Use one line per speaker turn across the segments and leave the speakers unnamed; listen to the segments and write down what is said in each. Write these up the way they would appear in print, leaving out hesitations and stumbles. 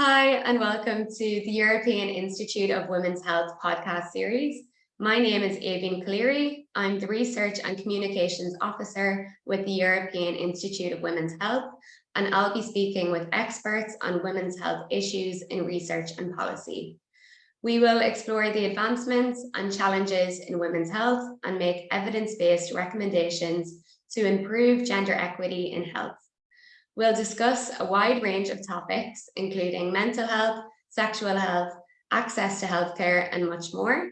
Hi, and welcome to the European Institute of Women's Health podcast series. My name is Aoibhinn Collery. I'm the Research and Communications Officer with the European Institute of Women's Health, and I'll be speaking with experts on women's health issues in research and policy. We will explore the advancements and challenges in women's health and make evidence-based recommendations to improve gender equity in health. We'll discuss a wide range of topics, including mental health, sexual health, access to healthcare, and much more.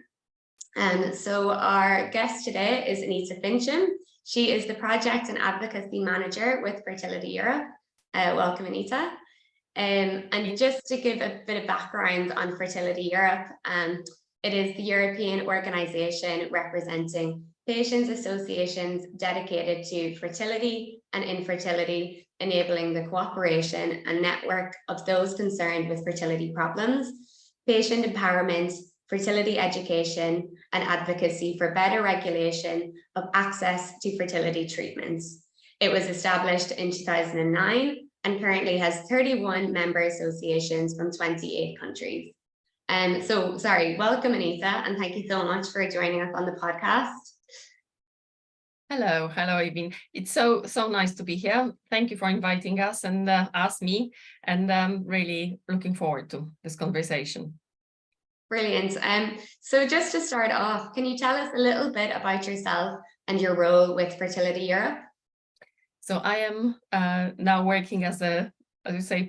And so our guest today is Anita Fincham. She is the Project and Advocacy Manager with Fertility Europe. Welcome, Anita. And just to give a bit of background on Fertility Europe, it is the European organisation representing patients' associations dedicated to fertility and infertility, enabling the cooperation and network of those concerned with fertility problems, patient empowerment, fertility education, and advocacy for better regulation of access to fertility treatments. It was established in 2009 and currently has 31 member associations from 28 countries. Welcome, Anita, and thank you so much for joining us on the podcast.
Hello, Aoibhinn. It's so nice to be here. Thank you for inviting us and ask me, and I'm really looking forward to this conversation.
Brilliant. So just to start off, can you tell us a little bit about yourself and your role with Fertility Europe?
So I am now working as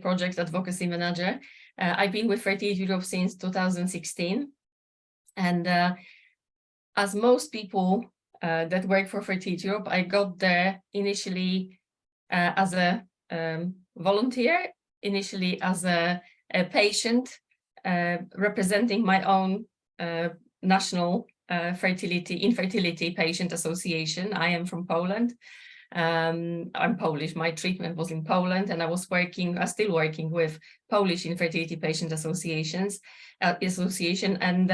Project Advocacy Manager. I've been with Fertility Europe since 2016, and as most people that work for Fertility Europe, I got there initially as a volunteer, initially as a patient, representing my own national infertility patient association. I am from Poland. I'm Polish. My treatment was in Poland, and I'm still working with Polish Infertility Patient Association, and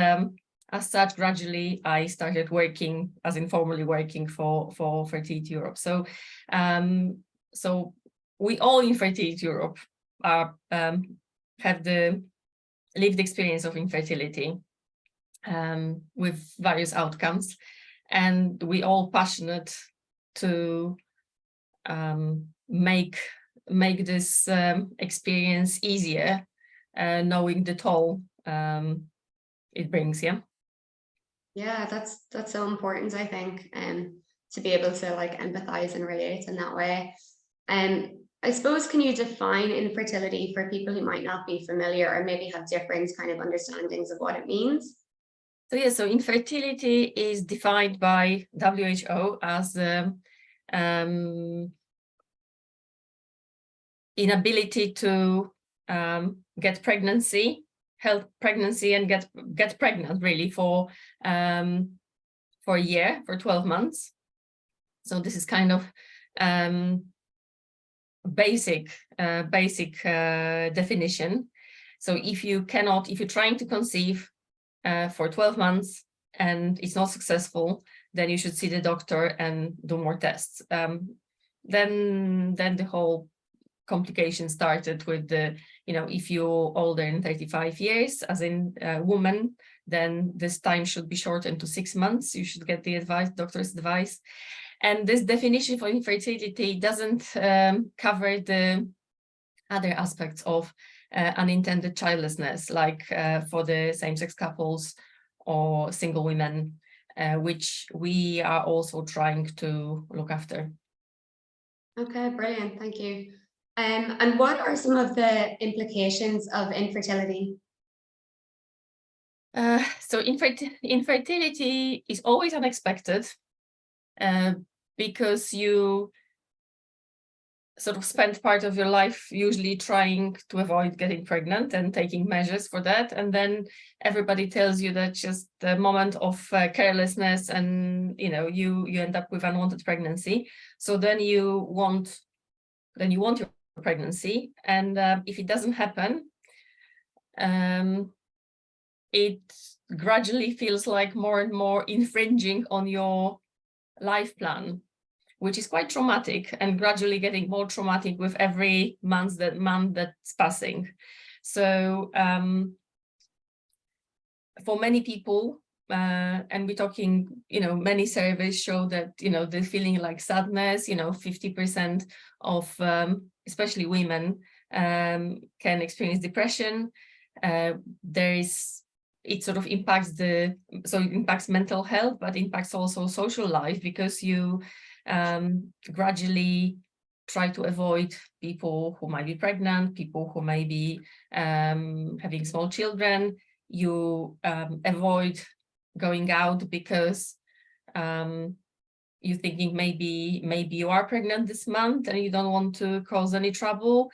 as such, gradually I started working, informally working for Fertility Europe. So we all in Fertility Europe have the lived experience of infertility with various outcomes, and we all passionate to make this experience easier, knowing the toll it brings.
Yeah, that's so important, I think, to be able to empathize and relate in that way. I suppose, can you define infertility for people who might not be familiar or maybe have different kind of understandings of what it means?
So infertility is defined by WHO as inability to get pregnancy, health pregnancy, and get pregnant really for a year, for 12 months. So this is kind of basic definition. So if you're trying to conceive for 12 months and it's not successful, then you should see the doctor and do more tests. Then the whole complication started with if you're older than 35 years, as in a woman, then this time should be shortened to 6 months. You should get the doctor's advice. And this definition for infertility doesn't cover the other aspects of unintended childlessness, like for the same-sex couples or single women, which we are also trying to look after.
Okay, brilliant. Thank you. And what are some of the implications of infertility?
So infertility is always unexpected because you sort of spend part of your life usually trying to avoid getting pregnant and taking measures for that, and then everybody tells you that just the moment of carelessness, and you end up with unwanted pregnancy. So then you want your pregnancy, and if it doesn't happen, it gradually feels like more and more infringing on your life plan, which is quite traumatic and gradually getting more traumatic with every month that's passing. So for many people, and we're talking, many surveys show that, the feeling like sadness, 50% of especially women can experience depression. It sort of impacts it impacts mental health, but impacts also social life, because you gradually try to avoid people who might be pregnant, people who may be having small children. You avoid going out because you're thinking maybe you are pregnant this month and you don't want to cause any trouble.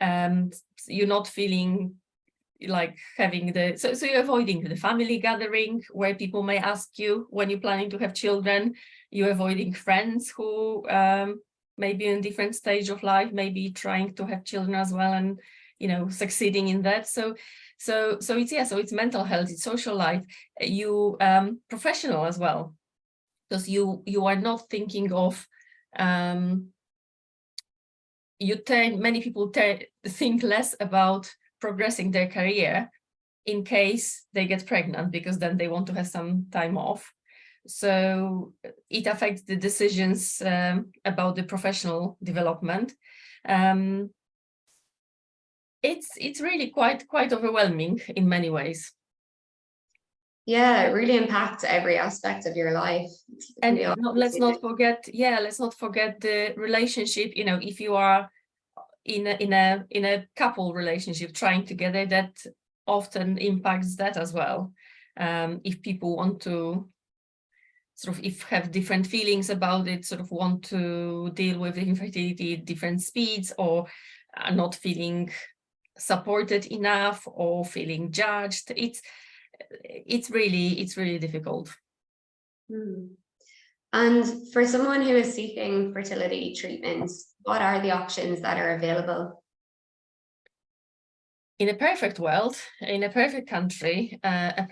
You're not feeling like having so you're avoiding the family gathering where people may ask you when you're planning to have children. You're avoiding friends who maybe in a different stage of life, maybe trying to have children as well, and succeeding in that. So it's mental health, it's social life, you professional as well, because you are not thinking of many people think less about progressing their career in case they get pregnant, because then they want to have some time off. So it affects the decisions about the professional development. It's really quite overwhelming in many ways.
Yeah, it really impacts every aspect of your life.
And let's not forget the relationship. If you are in a couple relationship trying together, that often impacts that as well. If people want to have different feelings about it, want to deal with infertility at different speeds, or are not feeling supported enough, or feeling judged, it's really difficult.
And for someone who is seeking fertility treatments, what are the options that are available?
In a perfect world, in a perfect country, a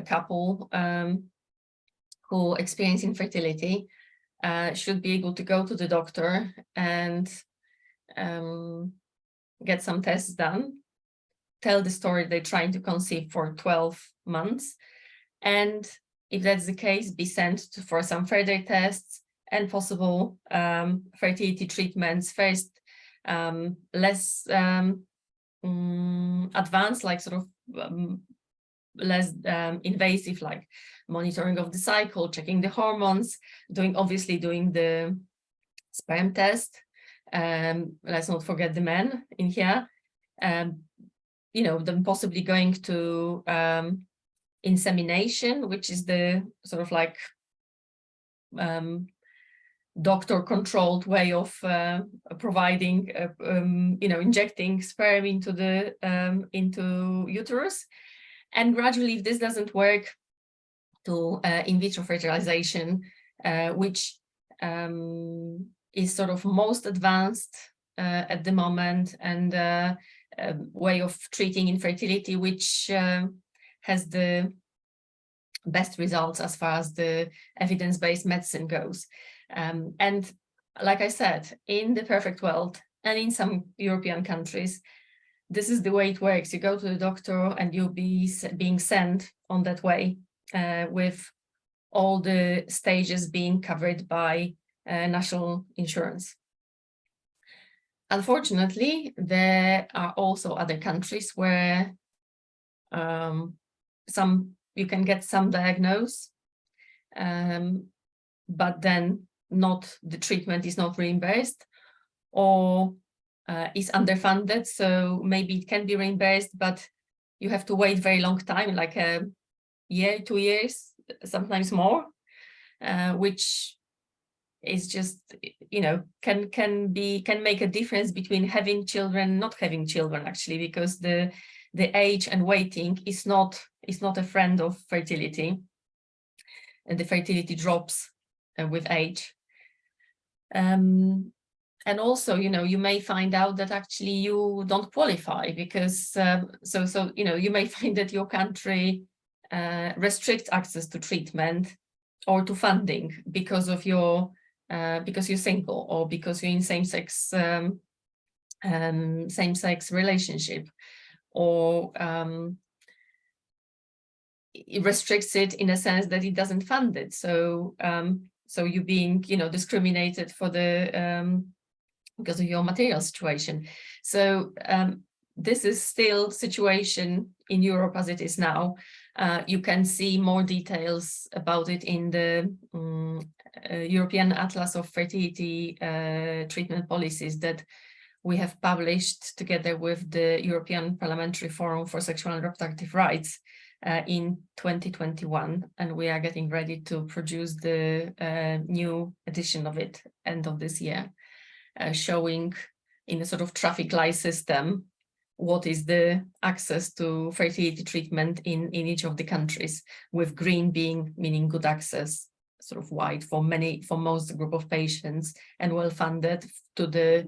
couple who experience infertility should be able to go to the doctor and get some tests done, tell the story they're trying to conceive for 12 months, and if that's the case, be sent for some further tests and possible fertility treatments. First, less advanced, like less invasive, like monitoring of the cycle, checking the hormones, doing the sperm test. Let's not forget the men in here. Then possibly going to insemination, which is the doctor-controlled way of providing, injecting sperm into the into uterus, and gradually, if this doesn't work, to in vitro fertilization, which is most advanced at the moment, and way of treating infertility, which has the best results as far as the evidence-based medicine goes. And like I said, in the perfect world, and in some European countries, this is the way it works. You go to the doctor and you'll be being sent on that way, with all the stages being covered by national insurance. Unfortunately, there are also other countries where you can get some diagnosis, but then the treatment is not reimbursed, or is underfunded. So maybe it can be reimbursed, but you have to wait very long time, like a year, 2 years, sometimes more, which is just, can make a difference between having children, not having children, actually, because the age and waiting is not a friend of fertility, and the fertility drops with age. And also, you may find out that actually you don't qualify, because you may find that your country restricts access to treatment or to funding because you're single, or because you're in same-sex same-sex relationship, or it restricts it in a sense that it doesn't fund it. So so you're being, discriminated for the because of your material situation. So this is still situation in Europe as it is now. You can see more details about it in the European Atlas of Fertility Treatment Policies that we have published together with the European Parliamentary Forum for Sexual and Reproductive Rights in 2021, and we are getting ready to produce the new edition of it end of this year, showing in a sort of traffic light system what is the access to fertility treatment in each of the countries, with green being meaning good access, sort of white for most group of patients, and well funded, to the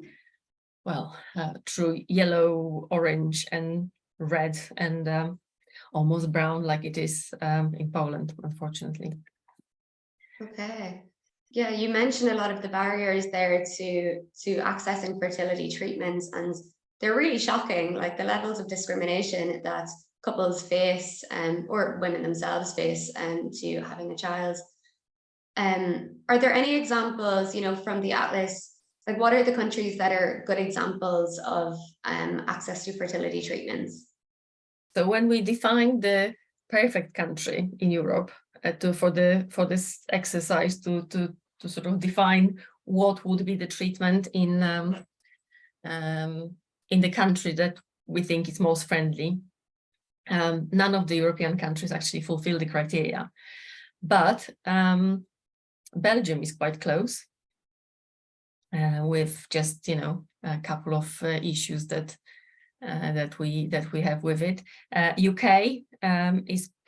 through yellow, orange, and red, and almost brown, like it is in Poland, unfortunately.
Okay. Yeah, you mentioned a lot of the barriers there to accessing fertility treatments, and they're really shocking, like the levels of discrimination that couples face, or women themselves face, to having a child. Are there any examples, from the Atlas? Like, what are the countries that are good examples of access to fertility treatments?
So when we define the perfect country in Europe for this exercise to sort of define what would be the treatment in the country that we think is most friendly, none of the European countries actually fulfill the criteria, but Belgium is quite close, with just a couple of issues that we have with it. UK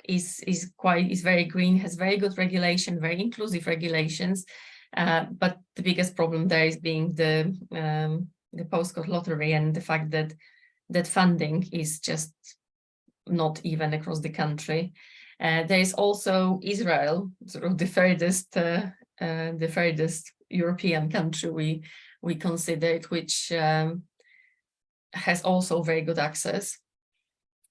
is very green, has very good regulation, very inclusive regulations, but the biggest problem there is being the postcode lottery, and the fact that funding is just not even across the country. There is also Israel, sort of the furthest European country we consider it, which has also very good access.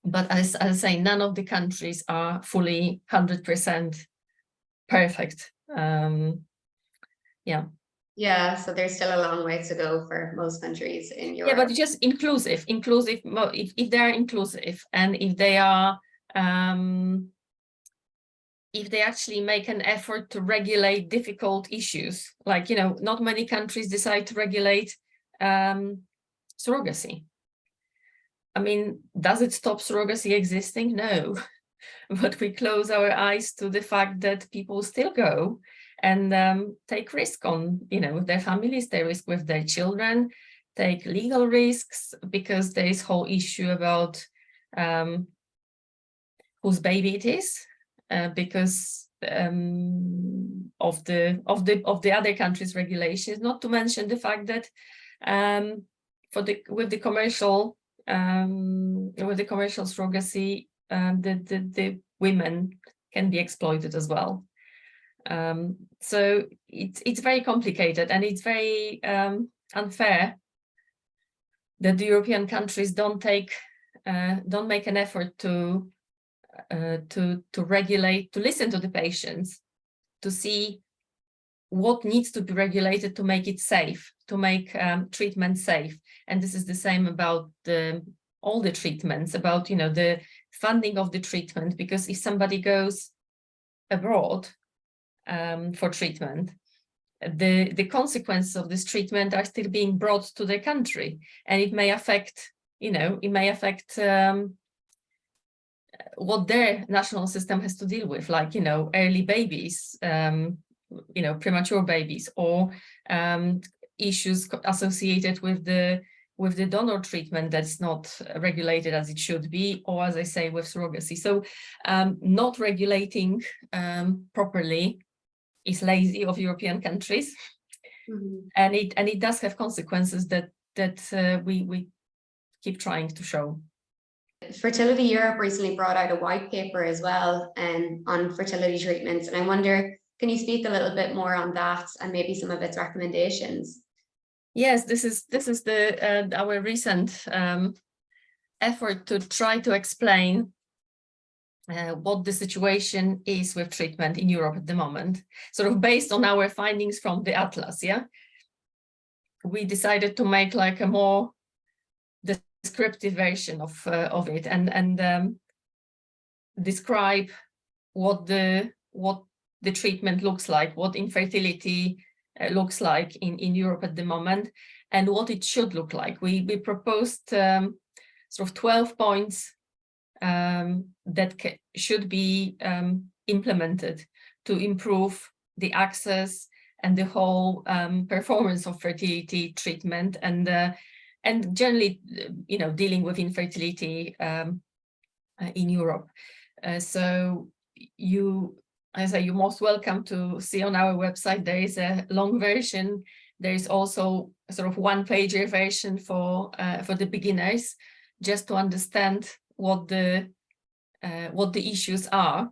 But as I say, none of the countries are fully 100% perfect.
Yeah, so there's still a long way to go for most countries in Europe.
Yeah, but just inclusive, if they are inclusive, and if they are, if they actually make an effort to regulate difficult issues, like, not many countries decide to regulate surrogacy. I mean, does it stop surrogacy existing? No, but we close our eyes to the fact that people still go and take risk on, with their families, they risk with their children, take legal risks, because there is whole issue about whose baby it is, because of the other countries' regulations. Not to mention the fact that with the commercial surrogacy, the women can be exploited as well. So it's very complicated, and it's very unfair that the European countries don't make an effort to regulate, to listen to the patients, to see what needs to be regulated to make it safe, to make treatment safe. And this is the same about all the treatments, about the funding of the treatment, because if somebody goes abroad for treatment, the consequences of this treatment are still being brought to their country, and it may affect what their national system has to deal with, like early babies, premature babies, or issues associated with the donor treatment that's not regulated as it should be, or, as I say, with surrogacy. So not regulating properly is lazy of European countries, and it does have consequences that we keep trying to show.
Fertility Europe recently brought out a white paper as well on fertility treatments, and I wonder, can you speak a little bit more on that and maybe some of its recommendations?
Yes, this is the our recent effort to try to explain what the situation is with treatment in Europe at the moment, sort of based on our findings from the Atlas. Yeah, we decided to make like a more descriptive version of it and describe what the treatment looks like, what infertility looks like in Europe at the moment, and what it should look like. We proposed sort of 12 points that should be implemented to improve the access and the whole performance of fertility treatment and generally, dealing with infertility in Europe. So you're most welcome to see on our website. There is a long version. There is also a sort of one-pager version for the beginners, just to understand what the issues are.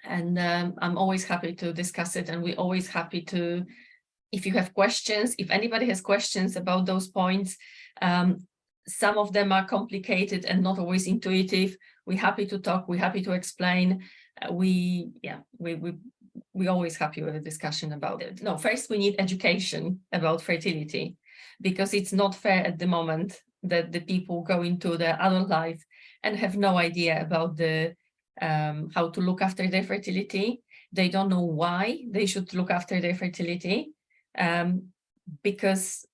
And I'm always happy to discuss it, and we're always happy to, if you have questions, if anybody has questions about those points, some of them are complicated and not always intuitive. We're happy to talk, we're happy to explain. We're always happy with a discussion about it. No, first we need education about fertility, because it's not fair at the moment that the people go into their adult life and have no idea about the how to look after their fertility. They don't know why they should look after their fertility, because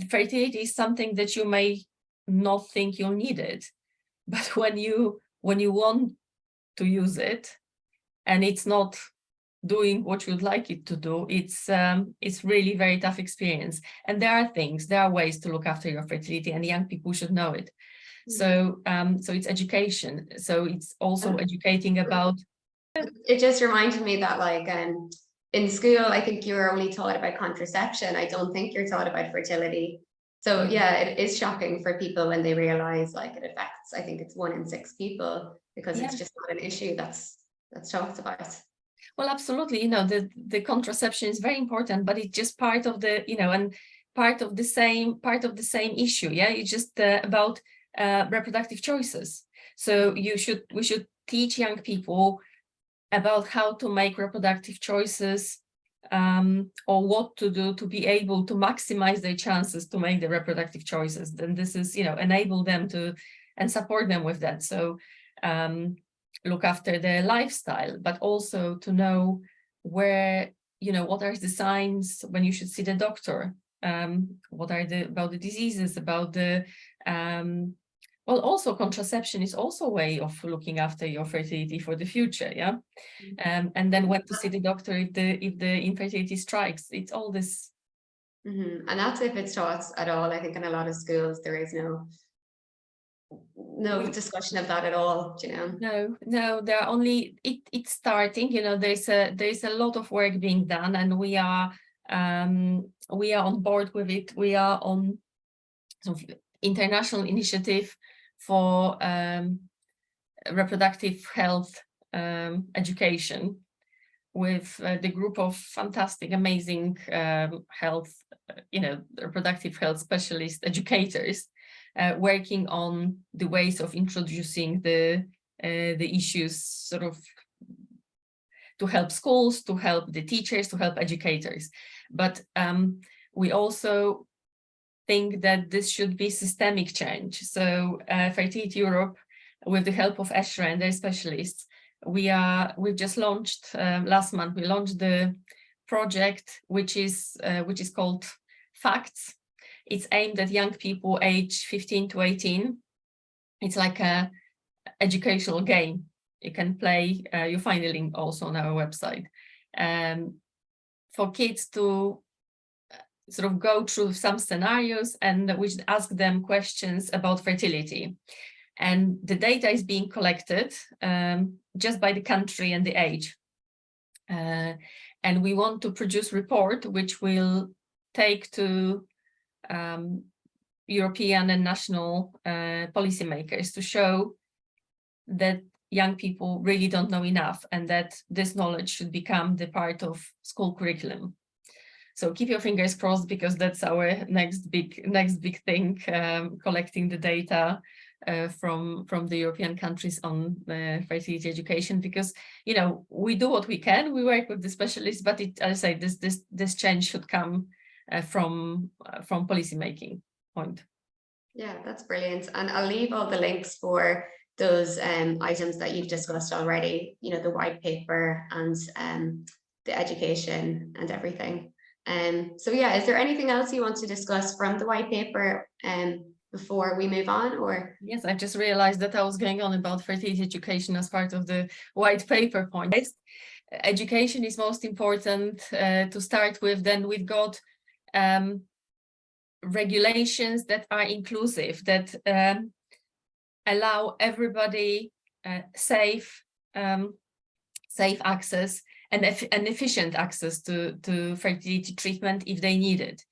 fertility is something that you may not think you'll need it, but when you want to use it and it's not doing what you'd like it to do, it's really very tough experience. And there are ways to look after your fertility, and young people should know it. So it's education. So it's also educating about.
It just reminded me that, like, in school, I think you're only taught about contraception. I don't think you're taught about fertility. So yeah, it is shocking for people when they realize, like, it affects, I think it's 1 in 6 people, because it's just not an issue that's talked about.
Well, absolutely. The contraception is very important, but it's just part of the, and part of the same issue. Yeah, it's just about reproductive choices. So we should teach young people about how to make reproductive choices, or what to do to be able to maximize their chances to make the reproductive choices. Then this is, enable them to and support them with that. So look after their lifestyle, but also to know where, what are the signs when you should see the doctor, what are about the diseases, about the well, also contraception is also a way of looking after your fertility for the future. Yeah. And then when to see the doctor if the infertility strikes. It's all this.
And that's if it's taught at all. I think in a lot of schools there is no discussion of that at all.
No, there are only it's starting. There's a lot of work being done, and we are on board with it. We are on sort of international initiative for reproductive health education, with the group of fantastic, amazing health, reproductive health specialist educators, working on the ways of introducing the issues, sort of to help schools, to help the teachers, to help educators. But we also think that this should be systemic change. So Fertility Europe, with the help of ESHRE and their specialists, we've just launched last month. We launched the project, which is called FACTS. It's aimed at young people age 15 to 18. It's like a educational game you can play. You find a link also on our website, for kids to sort of go through some scenarios, and which ask them questions about fertility. And the data is being collected just by the country and the age. And we want to produce a report which will take to European and national policymakers to show that young people really don't know enough, and that this knowledge should become the part of school curriculum. So keep your fingers crossed, because that's our next big thing, collecting the data from the European countries on fertility education, because we do what we can, we work with the specialists, but as I say, this change should come from policy making point.
Yeah, that's brilliant. And I'll leave all the links for those items that you've discussed already, the white paper and the education and everything. So yeah, is there anything else you want to discuss from the white paper before we move on? Or
yes, I just realized that I was going on about fertility education as part of the white paper point. Education is most important to start with. Then we've got regulations that are inclusive, that allow everybody safe access and efficient access to fertility treatment if they need it,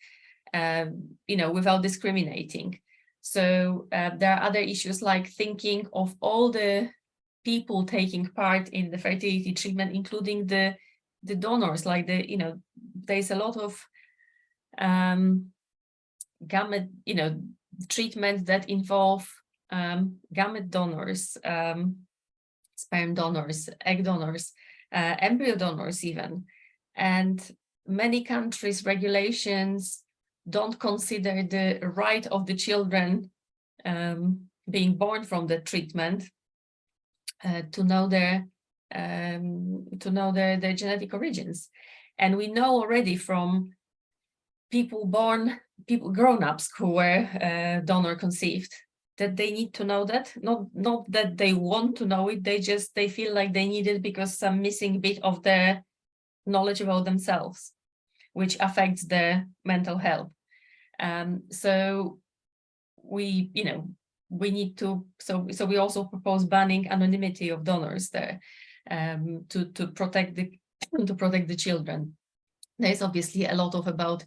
without discriminating. So there are other issues like thinking of all the people taking part in the fertility treatment, including the donors, like there's a lot of gamete, treatments that involve gamete donors, sperm donors, egg donors, embryo donors even. And many countries' regulations don't consider the right of the children being born from the treatment to know their genetic origins. And we know already from grown-ups who were donor conceived, that they need to know that, not that they want to know it, they feel like they need it because some missing bit of their knowledge about themselves, which affects their mental health. So we need to, so we also propose banning anonymity of donors there, to protect the children. There's obviously a lot about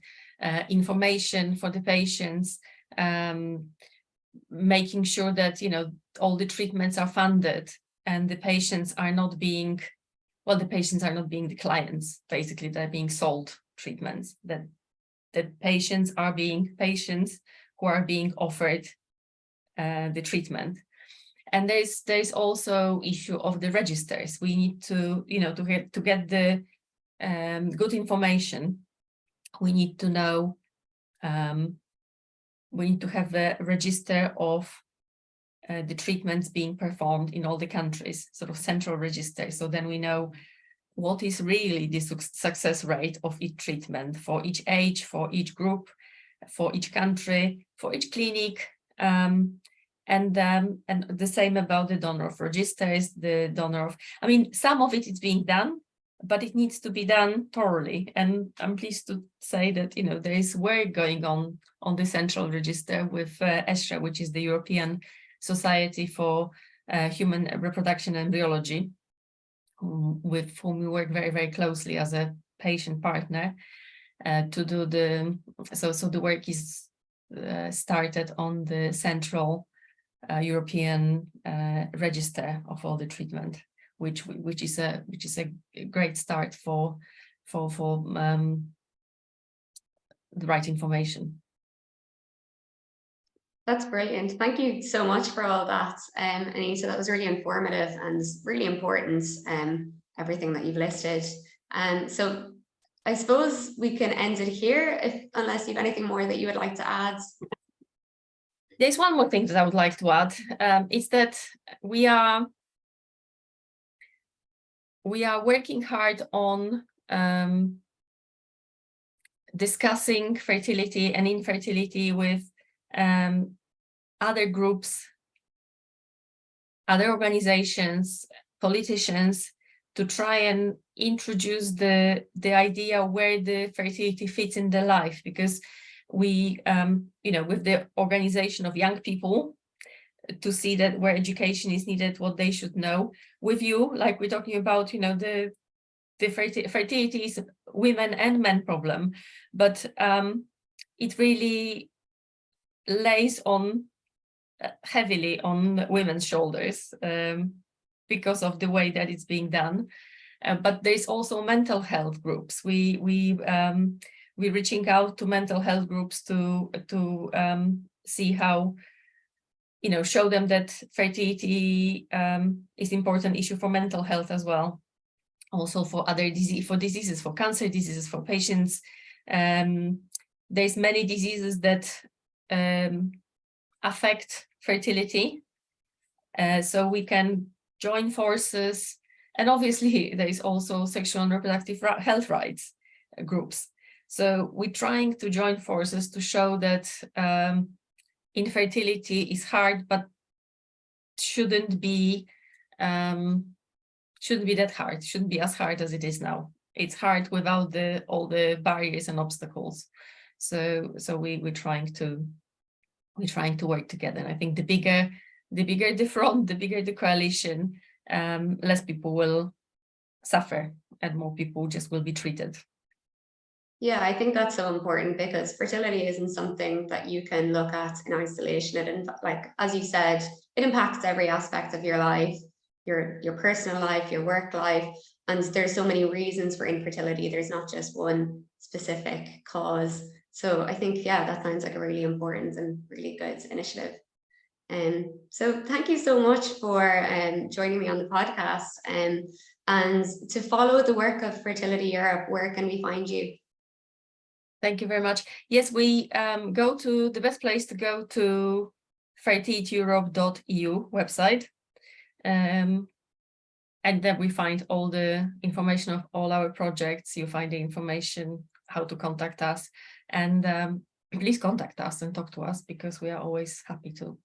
information for the patients, making sure that all the treatments are funded and the patients are not being the clients. Basically, they're being sold treatments, that the patients are being patients who are being offered the treatment. And there's also issue of the registers. We need to to get the good information. We need to know, we need to have a register of the treatments being performed in all the countries, sort of central register. So then we know what is really the success rate of each treatment for each age, for each group, for each country, for each clinic. And the same about the donor of registers, the donor of, some of it is being done, but it needs to be done thoroughly. And I'm pleased to say that, there is work going on the central register with ESHRE, which is the European Society for Human Reproduction and Biology, with whom we work very, very closely as a patient partner to do so the work is started on the central European register of all the treatment, which is a great start for the right information.
That's brilliant. Thank you so much for all that, Anita. That was really informative and really important, everything that you've listed. So I suppose we can end it here, unless you have anything more that you would like to add.
There's one more thing that I would like to add. It's that we are working hard on discussing fertility and infertility with other groups, other organizations, politicians, to try and introduce the idea where the fertility fits in their life, because we, with the organization of young people, to see that where education is needed, what they should know. With you, like we're talking about, the fertility is women and men problem, but it really lays on heavily on women's shoulders because of the way that it's being done. But there's also mental health groups. We we're reaching out to mental health groups to see how, show them that fertility is an important issue for mental health as well. Also for other diseases, for cancer diseases, for patients. There's many diseases that affect fertility. So we can join forces. And obviously there is also sexual and reproductive health rights groups. So we're trying to join forces to show that infertility is hard, but shouldn't be that hard, shouldn't be as hard as it is now. It's hard without all the barriers and obstacles. So we're trying to work together. And I think the bigger the front, the bigger the coalition, less people will suffer and more people just will be treated.
Yeah, I think that's so important because fertility isn't something that you can look at in isolation. It, like, as you said, it impacts every aspect of your life, your personal life, your work life, and there's so many reasons for infertility. There's not just one specific cause. So I think, yeah, that sounds like a really important and really good initiative. So thank you so much for joining me on the podcast. And to follow the work of Fertility Europe, where can we find you?
Thank you very much. Yes, we go to the best place to go to fertilityeurope.eu website. And then we find all the information of all our projects. You find the information, how to contact us, and please contact us and talk to us because we are always happy to.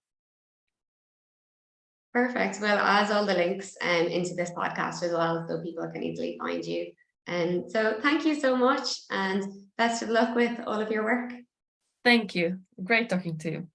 Perfect. Well, as all the links into this podcast as well, so people can easily find you. And so thank you so much and best of luck with all of your work.
Thank you. Great talking to you.